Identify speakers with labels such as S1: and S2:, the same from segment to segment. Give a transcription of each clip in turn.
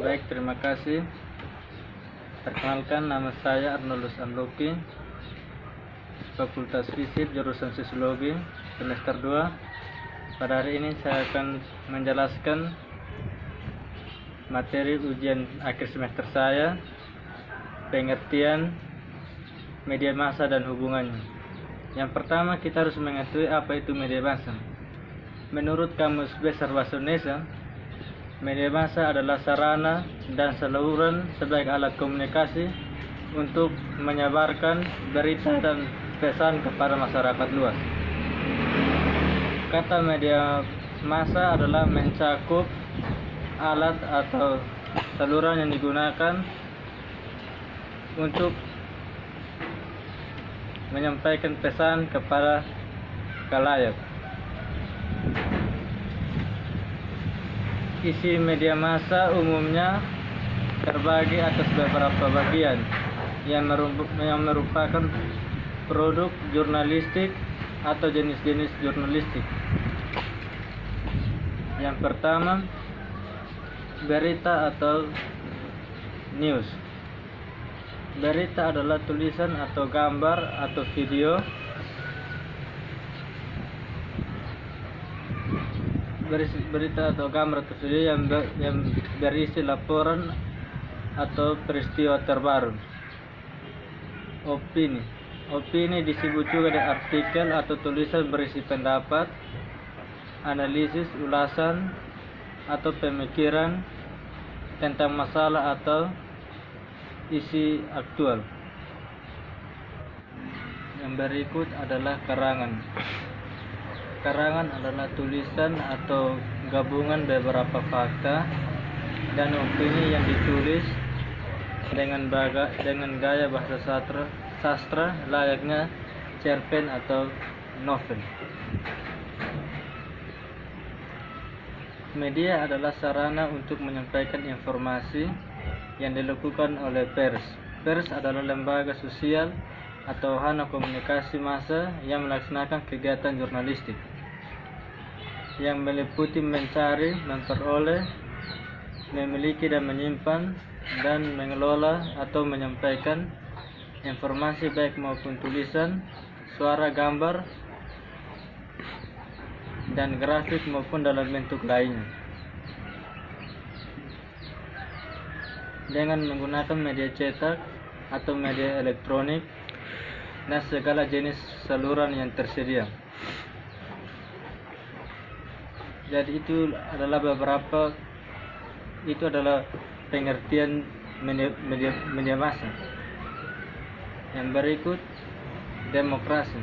S1: Baik, terima kasih. Perkenalkan, nama saya Arnoldus Anloki, Fakultas Fisip, jurusan Sosiologi, semester 2. Pada hari ini saya akan menjelaskan materi ujian akhir semester saya, pengertian media massa dan hubungannya. Yang pertama, kita harus mengetahui apa itu media massa. Menurut Kamus Besar Bahasa Indonesia, media massa adalah sarana dan saluran sebagai alat komunikasi untuk menyebarkan berita dan pesan kepada masyarakat luas. Kata media massa adalah mencakup alat atau saluran yang digunakan untuk menyampaikan pesan kepada khalayak. Isi media massa umumnya terbagi atas beberapa bagian yang merupakan produk jurnalistik atau jenis-jenis jurnalistik. Yang pertama, berita atau news. Berita adalah tulisan atau gambar atau video berita atau gambar atau video yang berisi laporan atau peristiwa terbaru. Opini disebut juga dengan artikel atau tulisan berisi pendapat, analisis, ulasan atau pemikiran tentang masalah atau isi aktual. Yang berikut adalah karangan. Karangan adalah tulisan atau gabungan beberapa fakta dan opini yang ditulis dengan gaya bahasa sastra layaknya cerpen atau novel. Media adalah sarana untuk menyampaikan informasi yang dilakukan oleh pers. Pers adalah lembaga sosial atau wahana komunikasi massa yang melaksanakan kegiatan jurnalistik yang meliputi mencari, memperoleh, memiliki dan menyimpan dan mengelola atau menyampaikan informasi baik maupun tulisan, suara, gambar, dan grafik maupun dalam bentuk lainnya. Dengan menggunakan media cetak atau media elektronik dan segala jenis saluran yang tersedia. Jadi itu adalah pengertian media massa. Yang berikut, demokrasi.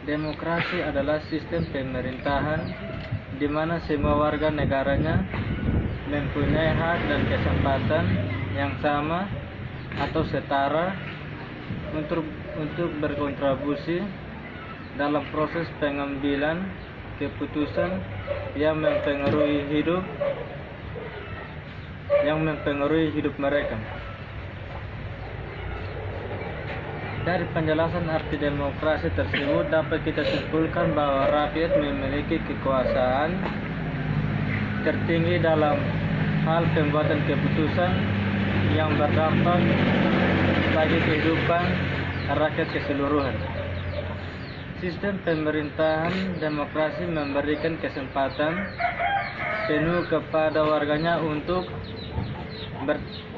S1: Demokrasi adalah sistem pemerintahan di mana semua warga negaranya mempunyai hak dan kesempatan yang sama atau setara untuk berkontribusi dalam proses pengambilan keputusan yang mempengaruhi hidup mereka. Dari penjelasan arti demokrasi tersebut dapat kita simpulkan bahwa rakyat memiliki kekuasaan tertinggi dalam hal pembuatan keputusan yang berdampak bagi kehidupan rakyat keseluruhan. Sistem pemerintahan demokrasi memberikan kesempatan penuh kepada warganya untuk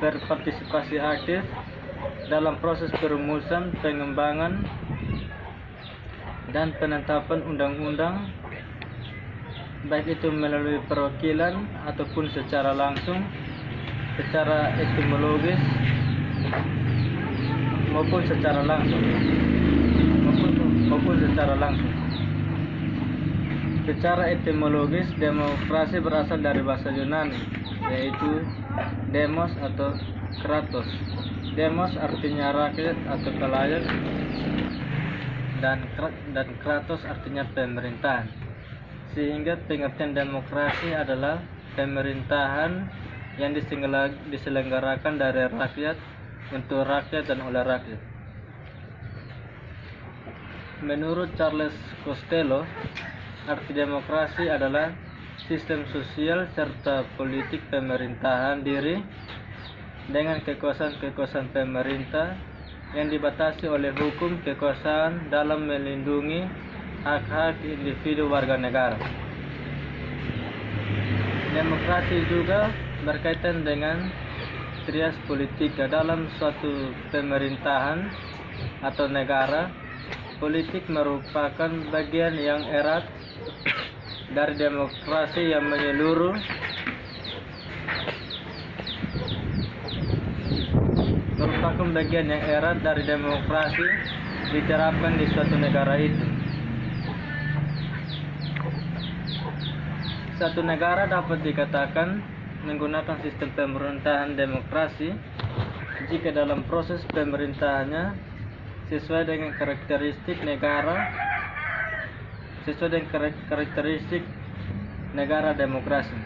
S1: berpartisipasi aktif dalam proses perumusan, pengembangan, dan penetapan undang-undang, baik itu melalui perwakilan ataupun secara langsung, secara etimologis maupun secara langsung. Secara etimologis, demokrasi berasal dari bahasa Yunani, yaitu demos atau kratos. Demos artinya rakyat atau khalayak, dan kratos artinya pemerintahan. Sehingga pengertian demokrasi adalah pemerintahan yang diselenggarakan dari rakyat, untuk rakyat dan oleh rakyat. Menurut Charles Costello, arti demokrasi adalah sistem sosial serta politik pemerintahan diri dengan kekuasaan-kekuasaan pemerintah yang dibatasi oleh hukum kekuasaan dalam melindungi hak-hak individu warga negara. Demokrasi juga berkaitan dengan trias politika dalam suatu pemerintahan atau negara. Politik merupakan bagian yang erat dari demokrasi yang menyeluruh, diterapkan di suatu negara itu. Satu negara dapat dikatakan menggunakan sistem pemerintahan demokrasi jika dalam proses pemerintahannya sesuai dengan karakteristik negara demokrasi.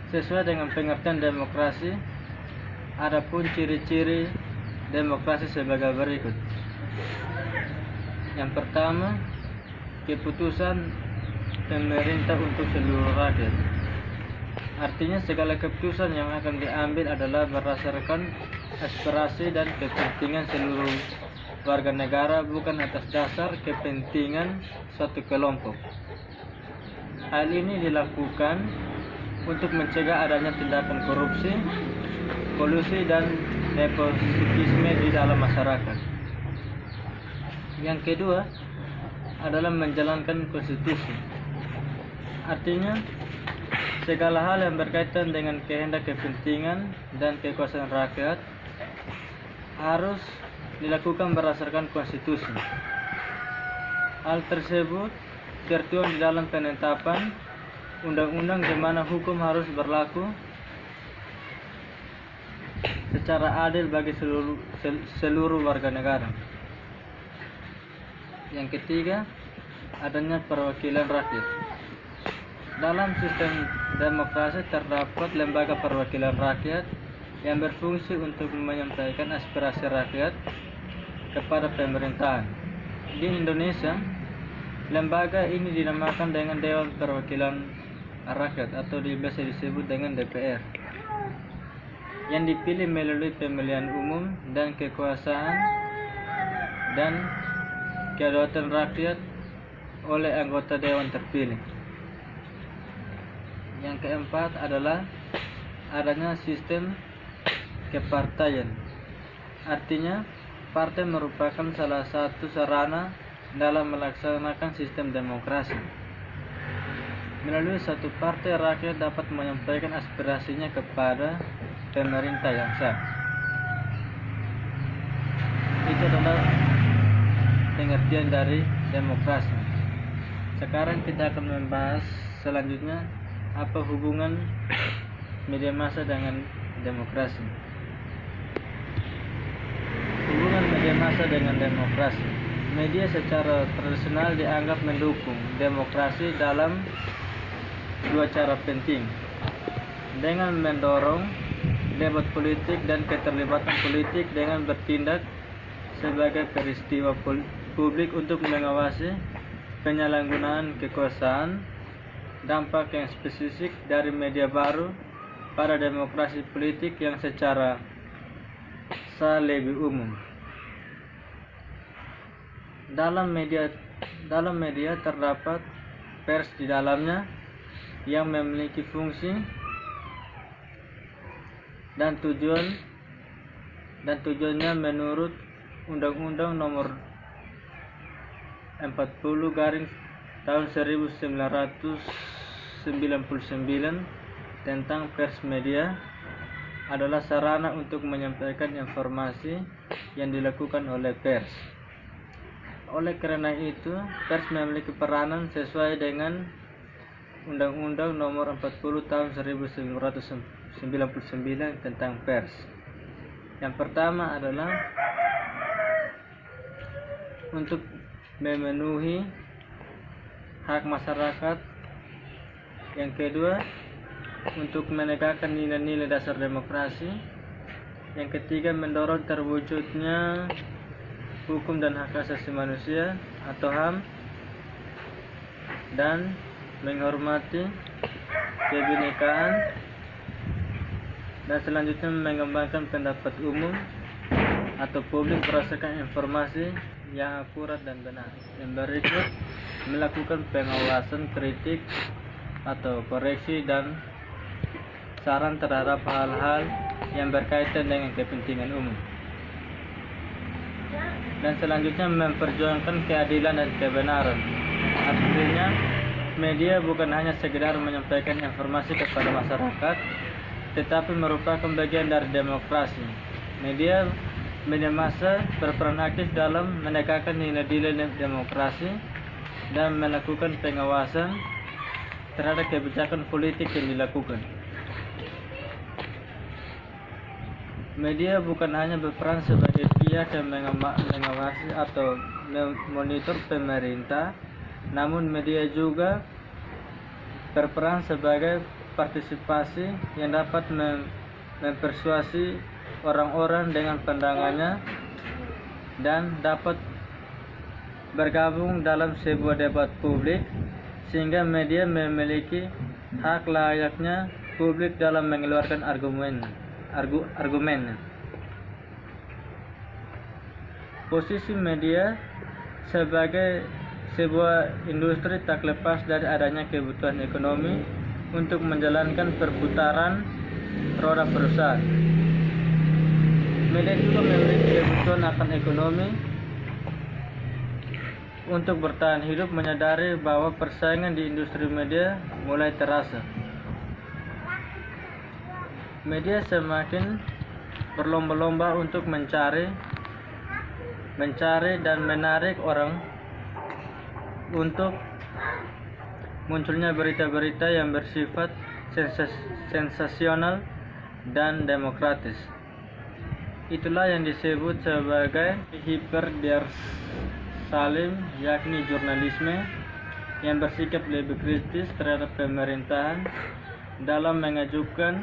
S1: Sesuai dengan pengertian demokrasi, adapun ciri-ciri demokrasi sebagai berikut. Yang pertama, keputusan pemerintah untuk seluruh rakyat. Artinya segala keputusan yang akan diambil adalah berdasarkan aspirasi dan kepentingan seluruh warga negara, bukan atas dasar kepentingan suatu kelompok. Hal ini dilakukan untuk mencegah adanya tindakan korupsi, kolusi, dan nepotisme di dalam masyarakat. Yang kedua adalah menjalankan konstitusi. Artinya, segala hal yang berkaitan dengan kehendak, kepentingan, dan kekuasaan rakyat harus dilakukan berdasarkan konstitusi. Hal tersebut tertuang di dalam penetapan undang-undang di mana hukum harus berlaku secara adil bagi seluruh warga negara. Yang ketiga, adanya perwakilan rakyat. Dalam sistem demokrasi terdapat lembaga perwakilan rakyat yang berfungsi untuk menyampaikan aspirasi rakyat kepada pemerintahan. Di Indonesia, lembaga ini dinamakan dengan Dewan Perwakilan Rakyat atau biasa disebut dengan DPR, yang dipilih melalui pemilihan umum dan kekuasaan dan kedaulatan rakyat oleh anggota dewan terpilih. Yang keempat adalah adanya sistem kepartaian. Artinya, partai merupakan salah satu sarana dalam melaksanakan sistem demokrasi. Melalui satu partai, rakyat dapat menyampaikan aspirasinya kepada pemerintah yang sah. Itu adalah pengertian dari demokrasi. Sekarang kita akan membahas selanjutnya apa hubungan media massa dengan demokrasi. Hubungan media massa dengan demokrasi. Media secara tradisional dianggap mendukung demokrasi dalam dua cara penting, dengan mendorong debat politik dan keterlibatan politik dengan bertindak sebagai peristiwa publik untuk mengawasi penyalahgunaan kekuasaan. Dampak yang spesifik dari media baru pada demokrasi politik yang secara lebih umum. Dalam media terdapat pers di dalamnya yang memiliki fungsi dan tujuannya menurut Undang-Undang Nomor 40 garing tahun 1999 tentang pers. Media adalah sarana untuk menyampaikan informasi yang dilakukan oleh pers. Oleh karena itu, pers memiliki peranan sesuai dengan Undang-Undang Nomor 40 tahun 1999 tentang pers. Yang pertama adalah untuk memenuhi hak masyarakat. Yang kedua, untuk menegakkan nilai-nilai dasar demokrasi. Yang ketiga, mendorong terwujudnya hukum dan hak asasi manusia atau HAM. dan menghormati kebinekaan, dan selanjutnya mengembangkan pendapat umum atau publik berdasarkan informasi yang akurat dan benar. Yang berikut, melakukan pengawasan kritik atau koreksi dan saran terhadap hal-hal yang berkaitan dengan kepentingan umum. Dan selanjutnya memperjuangkan keadilan dan kebenaran. Artinya, media bukan hanya sekedar menyampaikan informasi kepada masyarakat, tetapi merupakan bagian dari demokrasi. Media massa berperan aktif dalam menegakkan nilai-nilai demokrasi dan melakukan pengawasan terhadap kebijakan politik yang dilakukan. Media bukan hanya berperan sebagai pihak yang mengawasi atau memonitor pemerintah, namun media juga berperan sebagai partisipasi yang dapat mempersuasi orang-orang dengan pandangannya dan dapat bergabung dalam sebuah debat publik, sehingga media memiliki hak layaknya publik dalam mengeluarkan argumen. Posisi media sebagai sebuah industri tak lepas dari adanya kebutuhan ekonomi untuk menjalankan perputaran roda perusahaan. Media juga memiliki kebutuhan akan ekonomi untuk bertahan hidup, menyadari bahwa persaingan di industri media mulai terasa. Media semakin berlomba-lomba untuk mencari dan menarik orang untuk munculnya berita-berita yang bersifat sensasional dan demokratis. Itulah yang disebut sebagai hiperdersalisme, yakni jurnalisme yang bersikap lebih kritis terhadap pemerintahan dalam mengajukan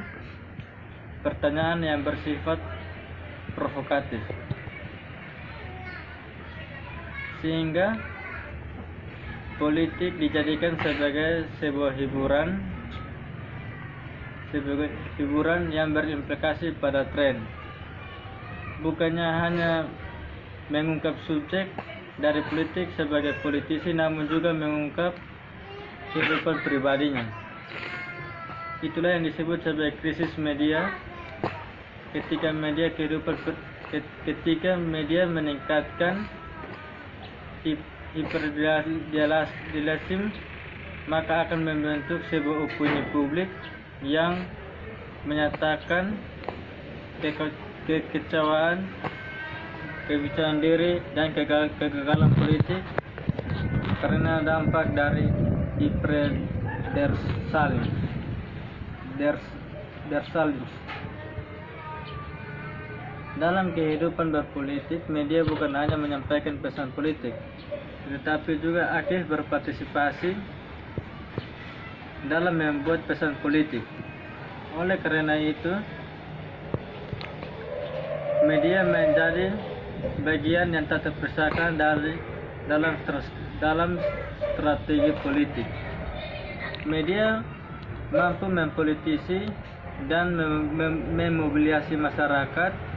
S1: pertanyaan yang bersifat provokatif, sehingga politik dijadikan sebagai sebuah hiburan yang berimplikasi pada tren. Bukannya hanya mengungkap subjek dari politik sebagai politisi, namun juga mengungkap kehidupan pribadinya. Itulah yang disebut sebagai krisis media, ketika media meningkatkan hiperdealisme, maka akan membentuk sebuah opini publik yang menyatakan kekecewaan diri dan kegagalan politik karena dampak dari hiperdersalisme. Dalam kehidupan berpolitik, media bukan hanya menyampaikan pesan politik, tetapi juga aktif berpartisipasi dalam membuat pesan politik. Oleh karena itu, media menjadi bagian yang tak terpisahkan dalam strategi politik. Media mampu mempolitisi dan memobilisasi masyarakat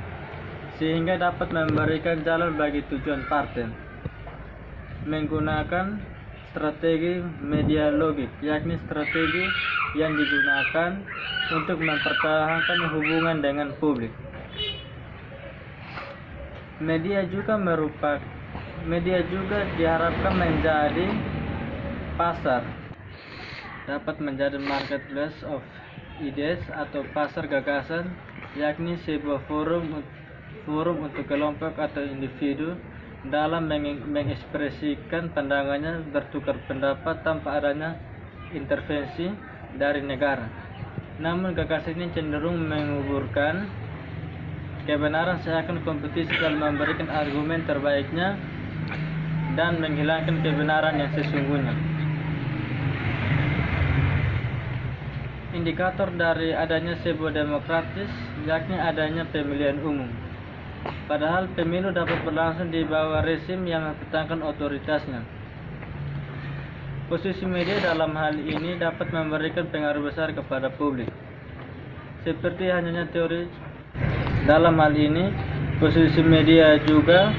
S1: sehingga dapat memberikan jalan bagi tujuan partai menggunakan strategi media logik, yakni strategi yang digunakan untuk mempertahankan hubungan dengan publik. Media juga diharapkan menjadi pasar, dapat menjadi marketplace of ideas atau pasar gagasan, yakni sebuah forum untuk kelompok atau individu dalam mengekspresikan pandangannya, bertukar pendapat tanpa adanya intervensi dari negara. Namun gagasan ini cenderung menguburkan kebenaran seakan kompetisi dalam memberikan argumen terbaiknya dan menghilangkan kebenaran yang sesungguhnya. Indikator dari adanya sebuah demokratis yakni adanya pemilihan umum. Padahal pemilu dapat berlangsung di bawah rezim yang mempertahankan otoritasnya. Posisi media dalam hal ini dapat memberikan pengaruh besar kepada publik. Seperti hanya teori, dalam hal ini posisi media juga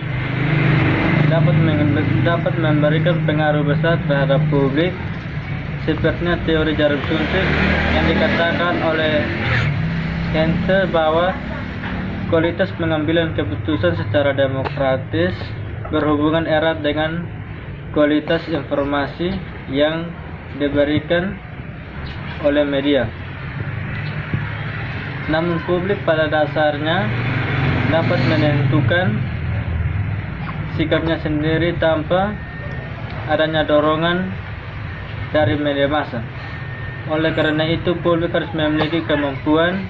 S1: dapat memberikan pengaruh besar terhadap publik, sepertinya teori jarum suntik yang dikatakan oleh Keynes bahwa kualitas pengambilan keputusan secara demokratis berhubungan erat dengan kualitas informasi yang diberikan oleh media. Namun publik pada dasarnya dapat menentukan sikapnya sendiri tanpa adanya dorongan dari media massa. Oleh karena itu, publik harus memiliki kemampuan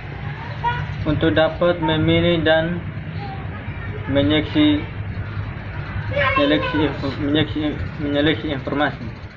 S1: untuk dapat memilih dan menyeleksi informasi.